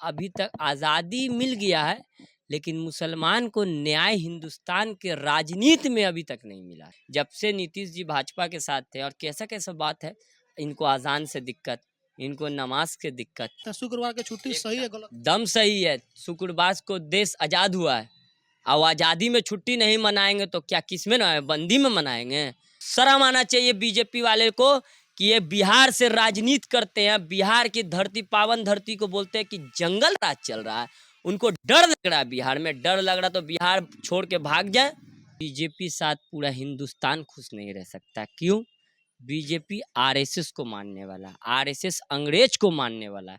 अभी तक आज़ादी मिल गया है, लेकिन मुसलमान को न्याय हिंदुस्तान के राजनीति में अभी तक नहीं मिला। जब से नीतीश जी भाजपा के साथ थे, और कैसा कैसा बात है, इनको अजान से दिक्कत, इनको नमाज के दिक्कत। तो शुक्रवार की छुट्टी सही है गलत? दम सही है। शुक्रवार को देश आज़ाद हुआ है, और आज़ादी में छुट्टी नहीं मनाएंगे तो क्या किस में ना बंदी में मनाएंगे? शर्म आना चाहिए बीजेपी वाले को कि ये बिहार से राजनीति करते हैं। बिहार की धरती, पावन धरती को बोलते हैं कि जंगल राज चल रहा है। उनको डर लग रहा है, बिहार में डर लग रहा तो बिहार छोड़ के भाग जाए। बीजेपी साथ पूरा हिंदुस्तान खुश नहीं रह सकता। क्यों? बीजेपी आरएसएस को मानने वाला, आरएसएस अंग्रेज को मानने वाला है।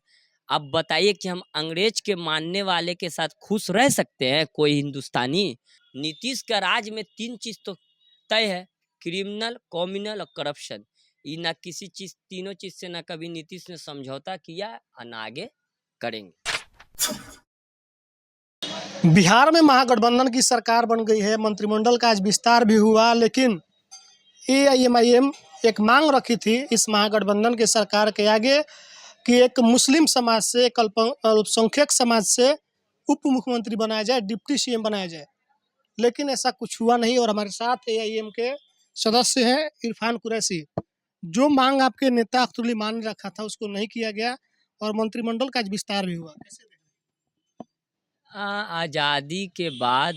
अब बताइए कि हम अंग्रेज के मानने वाले के साथ खुश रह सकते हैं कोई हिंदुस्तानी? नीतीश का राज में 3 चीज तो तय है, क्रिमिनल, कॉम्युनल और करप्शन। ये ना किसी चीज, तीनों चीज से ना कभी नीतीश ने समझौता किया और ना आगे करेंगे। बिहार में महागठबंधन की सरकार बन गई है, मंत्रिमंडल का आज विस्तार भी हुआ, लेकिन एआईएमआईएम एक मांग रखी थी इस महागठबंधन की सरकार के आगे कि एक मुस्लिम समाज से, एक अल्पसंख्यक समाज से उप मुख्यमंत्री बनाया जाए, डिप्टी सीएम बनाया जाए, लेकिन ऐसा कुछ हुआ नहीं। और हमारे साथ एआईएम के सदस्य हैं इरफान कुरैशी। जो मांग आपके नेता अख्तर अली मान ने रखा था उसको नहीं किया गया, और मंत्रिमंडल का आज विस्तार भी हुआ। कैसे देख रहे हैं? आज़ादी के बाद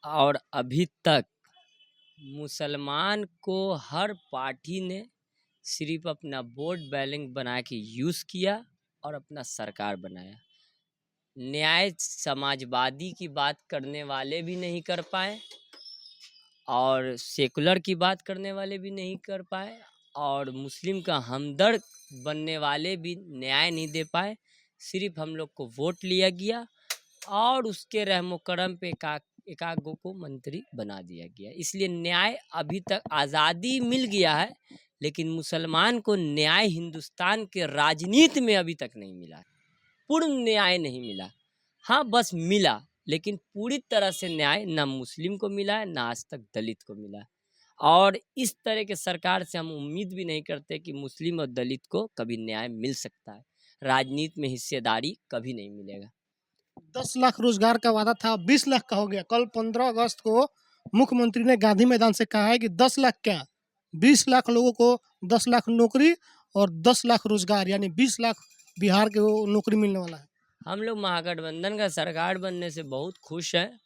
और अभी तक मुसलमान को हर पार्टी ने सिर्फ अपना वोट बैंक बना के यूज़ किया और अपना सरकार बनाया। न्याय समाजवादी की बात करने वाले भी नहीं कर पाए, और सेकुलर की बात करने वाले भी नहीं कर पाए, और मुस्लिम का हमदर्द बनने वाले भी न्याय नहीं दे पाए। सिर्फ हम लोग को वोट लिया गया और उसके रहमो करम पे एकाक गो को मंत्री बना दिया गया। इसलिए न्याय अभी तक, आज़ादी मिल गया है, लेकिन मुसलमान को न्याय हिंदुस्तान के राजनीति में अभी तक नहीं मिला। पूर्ण न्याय नहीं मिला। हाँ, बस मिला, लेकिन पूरी तरह से न्याय ना मुस्लिम को मिला है, ना आज तक दलित को मिला है। और इस तरह के सरकार से हम उम्मीद भी नहीं करते कि मुस्लिम और दलित को कभी न्याय मिल सकता है। राजनीति में हिस्सेदारी कभी नहीं मिलेगा। 10 लाख रोजगार का वादा था, 20 लाख का हो गया। कल 15 अगस्त को मुख्यमंत्री ने गांधी मैदान से कहा है कि 10 लाख क्या, 20 लाख लोगों को 10 लाख नौकरी और 10 लाख रोजगार, यानी 20 लाख बिहार के वो नौकरी मिलने वाला है। हम लोग महागठबंधन का सरकार बनने से बहुत खुश हैं,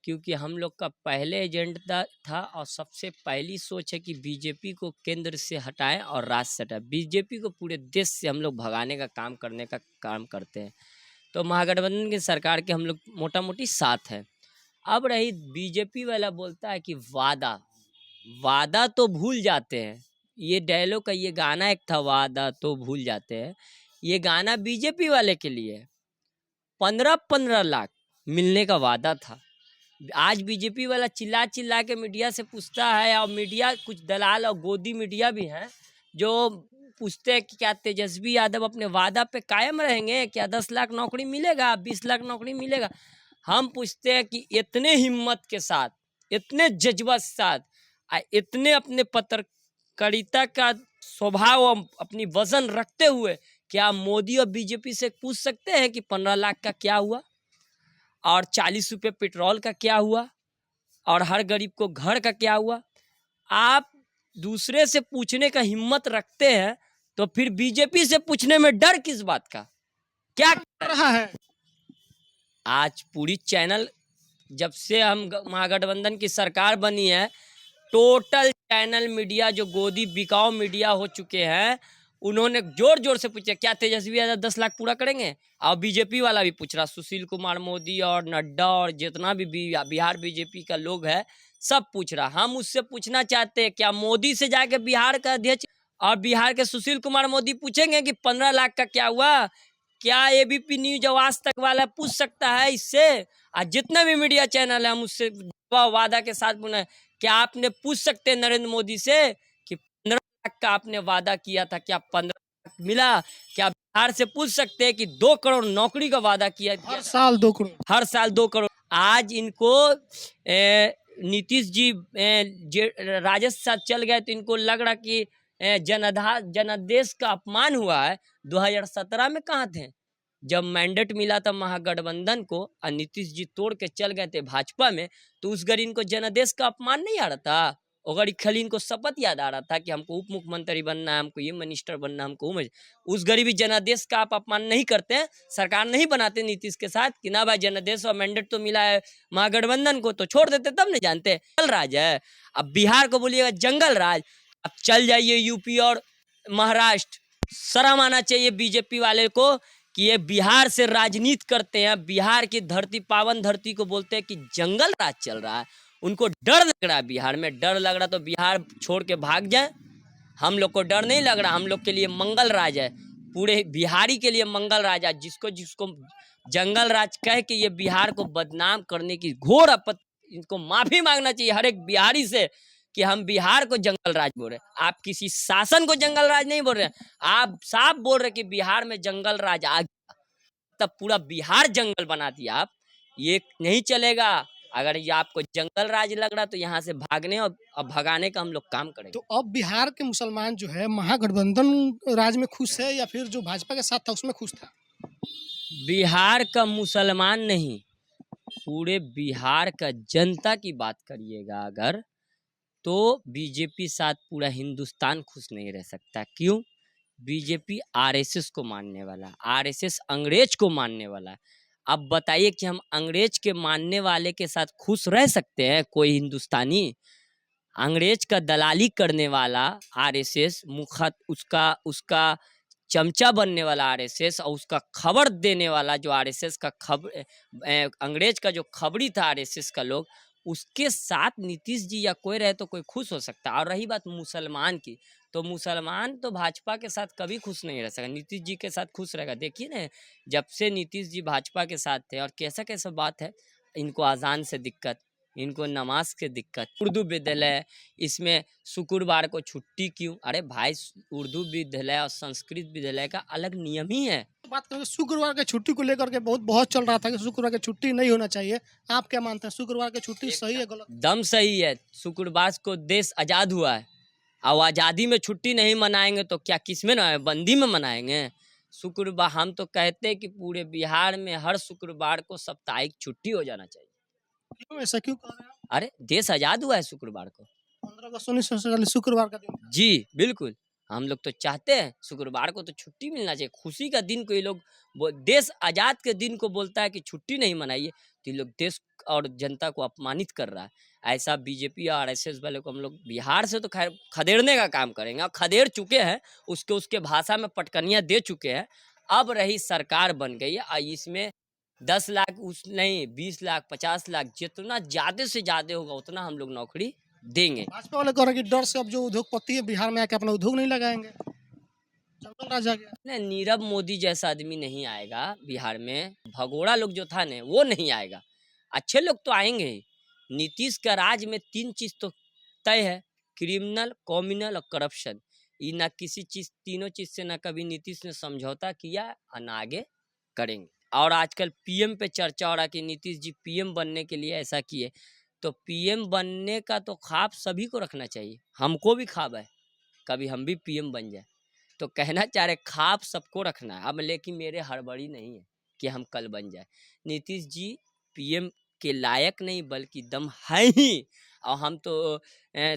क्योंकि हम लोग का पहले एजेंडा था और सबसे पहली सोच है कि बीजेपी को केंद्र से हटाएं और राज्य से हटाएं। बीजेपी को पूरे देश से हम लोग भगाने का काम करने का काम करते हैं। तो महागठबंधन की सरकार के हम लोग मोटा मोटी साथ हैं। अब रही बीजेपी वाला बोलता है कि वादा तो भूल जाते हैं। ये डायलॉग का ये गाना एक था, वादा तो भूल जाते हैं। ये गाना बीजेपी वाले के लिए 15-15 लाख मिलने का वादा था। आज बीजेपी वाला चिल्ला चिल्ला के मीडिया से पूछता है, और मीडिया कुछ दलाल और गोदी मीडिया भी हैं जो पूछते हैं कि क्या तेजस्वी यादव अपने वादा पे कायम रहेंगे, क्या 10 लाख नौकरी मिलेगा, 20 लाख नौकरी मिलेगा। हम पूछते हैं कि इतने हिम्मत के साथ, इतने जज्बा के साथ, इतने अपने पत्रकारिता का स्वभाव और अपनी वजन रखते हुए क्या मोदी और बीजेपी से पूछ सकते हैं कि 15 लाख का क्या हुआ, और 40 रुपये पेट्रोल का क्या हुआ, और हर गरीब को घर का क्या हुआ? आप दूसरे से पूछने का हिम्मत रखते हैं, तो फिर बीजेपी से पूछने में डर किस बात का? क्या कर रहा है आज पूरी चैनल, जब से हम महागठबंधन की सरकार बनी है, टोटल चैनल मीडिया जो गोदी बिकाऊ मीडिया हो चुके हैं, उन्होंने जोर जोर से पूछा क्या तेजस्वी यादव 10 लाख पूरा करेंगे। और बीजेपी वाला भी पूछ रहा, सुशील कुमार मोदी और नड्डा और जितना भी बिहार बीजेपी का लोग है, सब पूछ रहा। हम उससे पूछना चाहते हैं, क्या मोदी से जाके बिहार का अध्यक्ष और बिहार के सुशील कुमार मोदी पूछेंगे कि 15 लाख का क्या हुआ? क्या एबीपी न्यूज और आज तक वाला पूछ सकता है इससे? आज जितने भी मीडिया चैनल है, हम उससे वादा के साथ बोले, क्या आपने पूछ सकते हैं नरेंद्र मोदी से कि 15 लाख का आपने वादा किया था, क्या 15 लाख मिला? क्या बिहार से पूछ सकते हैं कि 2 करोड़ नौकरी का वादा किया, हर साल 2 करोड़, हर साल 2 करोड़। आज इनको नीतीश जी राजद साथ चल गए, तो इनको लग रहा कि जनादेश का अपमान हुआ है। 2017 में कहाँ थे? जब मैंडेट मिला था महागठबंधन को और नीतीश जी तोड़ के चल गए थे भाजपा में, तो उस घड़ी इनको जनादेश का अपमान नहीं आ रहा था? और खाली इनको शपथ याद आ रहा था कि हमको उप मुख्यमंत्री बनना है, हमको ये मिनिस्टर बनना है, हमको उस घड़ी भी जनादेश का आप अपमान नहीं करते हैं, सरकार नहीं बनाते नीतीश के साथ कि ना भाई जनादेश और मैंडेट तो मिला है महागठबंधन को, तो छोड़ देते, तब नहीं जानते जंगल राज है। अब बिहार को बोलिएगा जंगल राज, अब चल जाइए यूपी और महाराष्ट्र, शर्म आना चाहिए बीजेपी वाले को कि ये बिहार से राजनीति करते हैं, बिहार की धरती पावन धरती को बोलते हैं कि जंगल राज चल रहा है। उनको डर लग रहा है, बिहार में डर लग रहा तो बिहार छोड़ के भाग जाए। हम लोग को डर नहीं लग रहा, हम लोग के लिए मंगल राज है, पूरे बिहारी के लिए मंगल राज है। जिसको जिसको जंगल राज कह के ये बिहार को बदनाम करने की घोर आपत्ति, इनको माफी मांगना चाहिए हर एक बिहारी से कि हम बिहार को जंगल राज बोल रहे हैं। आप किसी शासन को जंगल राज नहीं बोल रहे हैं, आप साफ बोल रहे कि बिहार में जंगल राज आ गया, तब पूरा बिहार जंगल बना दिया आप। ये नहीं चलेगा। अगर ये आपको जंगल राज लग रहा तो यहाँ से भागने और भगाने का हम लोग काम करेंगे। तो अब बिहार के मुसलमान जो है महागठबंधन राज में खुश है या फिर जो भाजपा के साथ था उसमें खुश था? बिहार का मुसलमान नहीं, पूरे बिहार का जनता की बात करिएगा अगर, तो बीजेपी साथ पूरा हिंदुस्तान खुश नहीं रह सकता। क्यों? बीजेपी आरएसएस को मानने वाला, आरएसएस अंग्रेज को मानने वाला है। अब बताइए कि हम अंग्रेज के मानने वाले के साथ खुश रह सकते हैं? कोई हिंदुस्तानी अंग्रेज का दलाली करने वाला आरएसएस, उसका उसका चमचा बनने वाला आरएसएस और उसका खबर देने वाला जो आरएसएस का अंग्रेज का जो खबरी था आरएसएस का लोग, उसके साथ नीतीश जी या कोई रहे तो कोई खुश हो सकता है। और रही बात मुसलमान की, तो मुसलमान तो भाजपा के साथ कभी खुश नहीं रह सका, नीतीश जी के साथ खुश रहेगा। देखिए ना, जब से नीतीश जी भाजपा के साथ थे, और कैसा कैसा बात है, इनको अजान से दिक्कत, इनको नमाज के दिक्कत, उर्दू विद्यालय, इसमें शुक्रवार को छुट्टी क्यों? अरे भाई, उर्दू विद्यालय और संस्कृत विद्यालय का अलग नियम ही है। बात करें शुक्रवार की छुट्टी को लेकर के बहुत चल रहा था कि शुक्रवार की छुट्टी नहीं होना चाहिए, आप क्या मानते हैं? शुक्रवार की छुट्टी सही है गलत? दम सही है। शुक्रवार को देश आज़ाद हुआ है, और आज़ादी में छुट्टी नहीं मनाएंगे तो क्या किस में ना बंदी में मनाएंगे? शुक्रवार हम तो कहते हैं कि पूरे बिहार में हर शुक्रवार को साप्ताहिक छुट्टी हो जाना चाहिए। क्यों ऐसा क्यों कह रहे हैं? अरे देश आज़ाद हुआ है शुक्रवार को, 15 अगस्त 1947 शुक्रवार का दिन। जी बिल्कुल, हम लोग तो चाहते हैं शुक्रवार को तो छुट्टी मिलना चाहिए, खुशी का दिन को ये लोग देश आज़ाद के दिन को बोलता है कि छुट्टी नहीं मनाइए, तो ये लोग देश और जनता को अपमानित कर रहा है। ऐसा बीजेपी और आरएसएस वाले को हम लोग बिहार से तो खैर खदेड़ने का काम करेंगे, और खदेड़ चुके हैं, उसके भाषा में पटकनियाँ दे चुके हैं। अब रही सरकार बन गई है, और इसमें 10 लाख उस नहीं 20 लाख 50 लाख जितना ज़्यादा से ज़्यादा होगा उतना हम लोग नौकरी देंगे। भाजपा वाले कह रहे हैं कि डर से अब जो उद्योगपति है बिहार में आके अपना उद्योग नहीं लगाएंगे, जंगल राज आ गया। नहीं, नीरव मोदी जैसा आदमी नहीं आएगा बिहार में, भगोड़ा लोग जो था ना वो नहीं आएगा, अच्छे लोग तो आएंगे ही। नीतीश का राज में 3 चीज़ तो तय है, क्रिमिनल, कॉम्युनल और करप्शन। ये ना किसी चीज़, तीनों चीज़ से ना कभी नीतीश ने समझौता किया और ना आगे करेंगे। और आजकल पीएम पे चर्चा हो रहा कि नीतीश जी पीएम बनने के लिए ऐसा किए, तो पीएम बनने का तो ख्वाब सभी को रखना चाहिए, हमको भी ख्वाब है कभी हम भी पीएम बन जाए, तो कहना चाह रहे ख्वाब सबको रखना है। अब लेकिन मेरे हड़बड़ी नहीं है कि हम कल बन जाए। नीतीश जी पीएम के लायक नहीं बल्कि दम है ही, और हम तो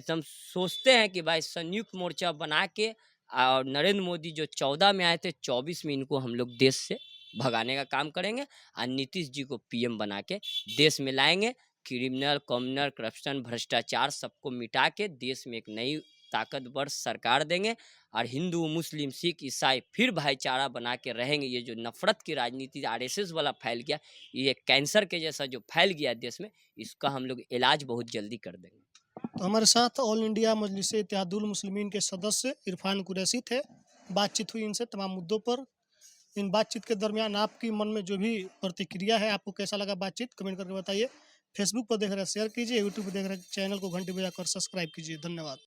हम सोचते हैं कि भाई संयुक्त मोर्चा बना के, और नरेंद्र मोदी जो 14 में आए थे 24 में इनको हम लोग देश से भगाने का काम करेंगे, और नीतीश जी को पीएम बना के देश में लाएंगे। क्रिमिनल, कॉम्युनल, करप्शन, भ्रष्टाचार सबको मिटा के देश में एक नई ताकतवर सरकार देंगे, और हिंदू, मुस्लिम, सिख, ईसाई फिर भाईचारा बना के रहेंगे। ये जो नफरत की राजनीति आरएसएस वाला फैल गया, ये कैंसर के जैसा जो फैल गया देश में, इसका हम लोग इलाज बहुत जल्दी कर देंगे। तो हमारे साथ ऑल इंडिया मजलिस इत्तेहादुल मुस्लिमीन के सदस्य इरफान कुरैशी थे। बातचीत हुई इनसे तमाम मुद्दों पर। इन बातचीत के दरमियान आपकी मन में जो भी प्रतिक्रिया है, आपको कैसा लगा बातचीत, कमेंट करके बताइए। फेसबुक पर देख रहे हैं शेयर कीजिए, यूट्यूब पर देख रहे हैं चैनल को घंटी बजाकर सब्सक्राइब कीजिए। धन्यवाद।